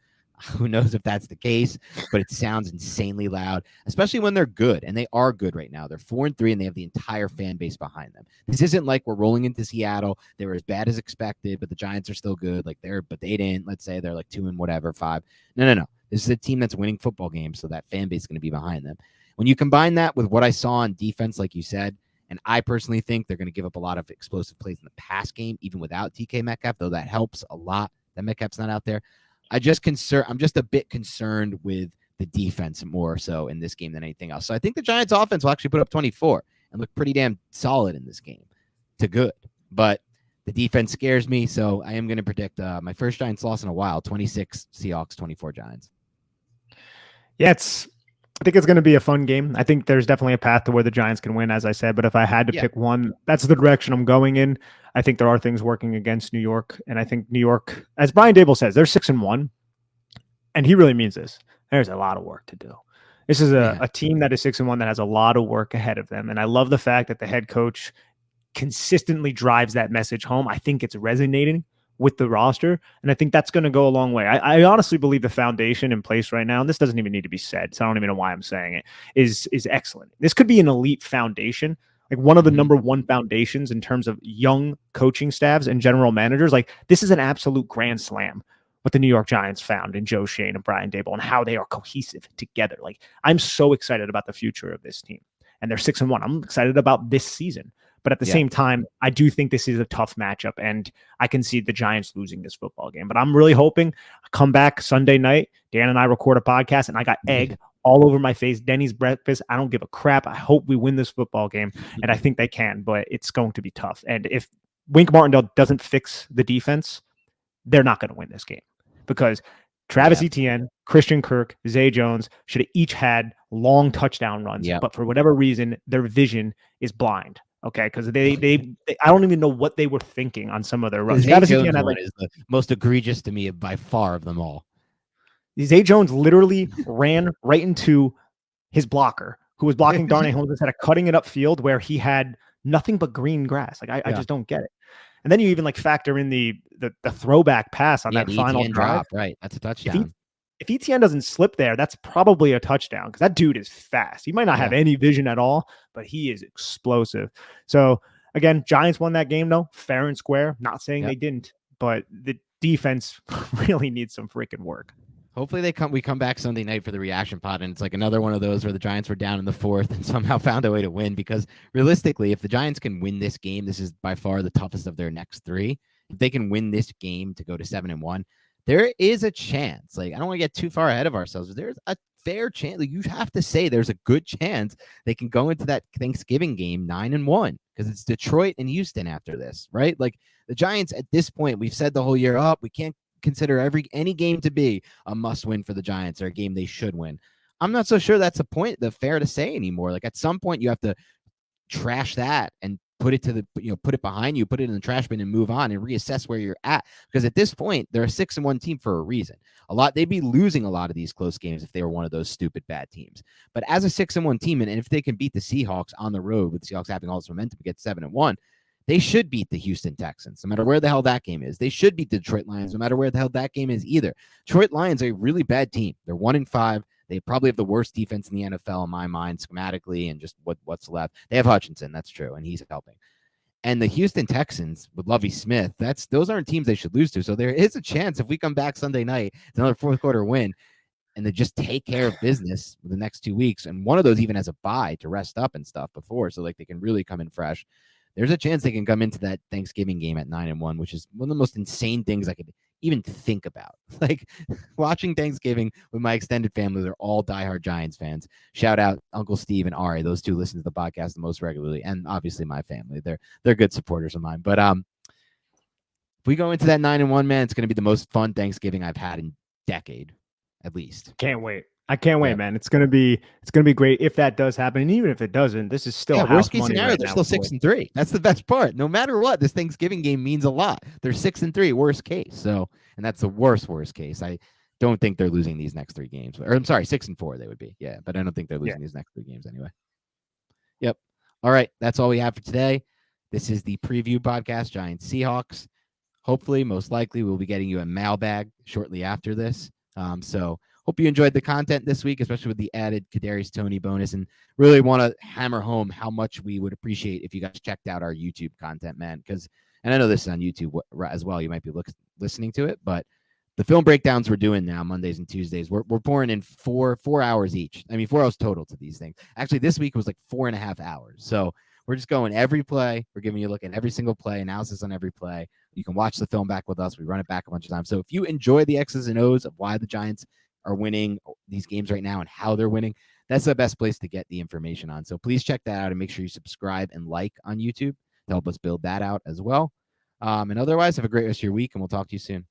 Who knows if that's the case, but it sounds insanely loud, especially when they're good, and they are good right now. They're 4-3, and they have the entire fan base behind them. This isn't like we're rolling into Seattle. They were as bad as expected, but the Giants are still good. But they didn't. Let's say they're like 2-5. No. This is a team that's winning football games, so that fan base is going to be behind them. When you combine that with what I saw on defense, like you said, and I personally think they're going to give up a lot of explosive plays in the pass game, even without DK Metcalf, though that helps a lot that Metcalf's not out there. I'm just a bit concerned with the defense more so in this game than anything else. So I think the Giants offense will actually put up 24 and look pretty damn solid in this game to good. But The defense scares me, so I am going to predict my first Giants loss in a while, 26 Seahawks, 24 Giants. Yeah, I think it's going to be a fun game. I think there's definitely a path to where the Giants can win, as I said. But if I had to pick one, that's the direction I'm going in. I think there are things working against New York. And I think New York, as Brian Dable says, they're 6-1. And he really means this. There's a lot of work to do. This is a team that is 6-1 that has a lot of work ahead of them. And I love the fact that the head coach consistently drives that message home. I think it's resonating with the roster, and I think that's going to go a long way. I honestly believe the foundation in place right now, and this doesn't even need to be said, so I don't even know why I'm saying it, is excellent. This could be an elite foundation, like one of the number one foundations in terms of young coaching staffs and general managers. Like, this is an absolute grand slam what the New York Giants found in Joe Schoen and Brian Dable and how they are cohesive together. Like, I'm so excited about the future of this team, and they're 6-1. I'm excited about this season. But at the same time, I do think this is a tough matchup, and I can see the Giants losing this football game. But I'm really hoping I come back Sunday night. Dan and I record a podcast, and I got egg all over my face. Denny's breakfast. I don't give a crap. I hope we win this football game, and I think they can, but it's going to be tough. And if Wink Martindale doesn't fix the defense, they're not going to win this game because Travis Etienne, Christian Kirk, Zay Jones should have each had long touchdown runs, but for whatever reason, their vision is blind. Okay, because they I don't even know what they were thinking on some of their runs. Zay Jones one is the most egregious to me by far of them all. Zay Jones literally ran right into his blocker, who was blocking Darnay Holmes instead of cutting it upfield where he had nothing but green grass. Like I just don't get it. And then you even like factor in the throwback pass on that final drive. Right, that's a touchdown. If Etienne doesn't slip there, that's probably a touchdown because that dude is fast. He might not have any vision at all, but he is explosive. So, again, Giants won that game, though, fair and square. Not saying they didn't, but the defense really needs some freaking work. Hopefully we come back Sunday night for the reaction pod, and it's like another one of those where the Giants were down in the fourth and somehow found a way to win because realistically, if the Giants can win this game, this is by far the toughest of their next three. If they can win this game to go to 7-1, there is a chance. Like, I don't want to get too far ahead of ourselves, but there's a fair chance. Like, you have to say there's a good chance they can go into that Thanksgiving game 9-1 because it's Detroit and Houston after this, right? Like, the Giants at this point, we've said the whole year, we can't consider any game to be a must win for the Giants or a game they should win. I'm not so sure that's the fair to say anymore. Like, at some point you have to trash that and put it put it behind you, put it in the trash bin and move on and reassess where you're at. Because at this point, they're a 6-1 team for a reason. They'd be losing a lot of these close games if they were one of those stupid bad teams. But as a 6-1 team, and if they can beat the Seahawks on the road with the Seahawks having all this momentum to get 7-1, they should beat the Houston Texans, no matter where the hell that game is. They should beat the Detroit Lions, no matter where the hell that game is either. Detroit Lions are a really bad team. They're 1-5. They probably have the worst defense in the NFL in my mind, schematically, and just what's left. They have Hutchinson, that's true, and he's helping. And the Houston Texans with Lovie Smith, those aren't teams they should lose to. So there is a chance if we come back Sunday night, it's another fourth quarter win, and they just take care of business for the next 2 weeks. And one of those even has a bye to rest up and stuff before, so like they can really come in fresh. There's a chance they can come into that Thanksgiving game at 9-1, which is one of the most insane things I could even think about. Like, watching Thanksgiving with my extended family, they're all diehard Giants fans. Shout out Uncle Steve and Ari. Those two listen to the podcast the most regularly, and obviously my family. They're good supporters of mine. But if we go into that 9-1, man, it's going to be the most fun Thanksgiving I've had in decade, at least. Can't wait. I can't wait, man. It's gonna be great if that does happen. And even if it doesn't, this is still worst case scenario. They're still 6-3. That's the best part. No matter what, this Thanksgiving game means a lot. They're 6-3, worst case. So, and that's the worst case. I don't think they're losing these next 3 games. Or I'm sorry, 6-4 they would be. Yeah, but I don't think they're losing these next 3 games anyway. Yep. All right, that's all we have for today. This is the preview podcast, Giants Seahawks. Hopefully, most likely, we'll be getting you a mailbag shortly after this. So hope you enjoyed the content this week, especially with the added Kadarius Toney bonus, and really want to hammer home how much we would appreciate if you guys checked out our YouTube content, man. And I know this is on YouTube as well. You might be listening to it, but the film breakdowns we're doing now, Mondays and Tuesdays, we're pouring in 4 hours each. I mean, 4 hours total to these things. Actually, this week was like 4.5 hours. So we're just going every play. We're giving you a look at every single play, analysis on every play. You can watch the film back with us. We run it back a bunch of times. So if you enjoy the X's and O's of why the Giants are winning these games right now and how they're winning, that's the best place to get the information on. So please check that out and make sure you subscribe and like on YouTube to help us build that out as well. And otherwise, have a great rest of your week, and we'll talk to you soon.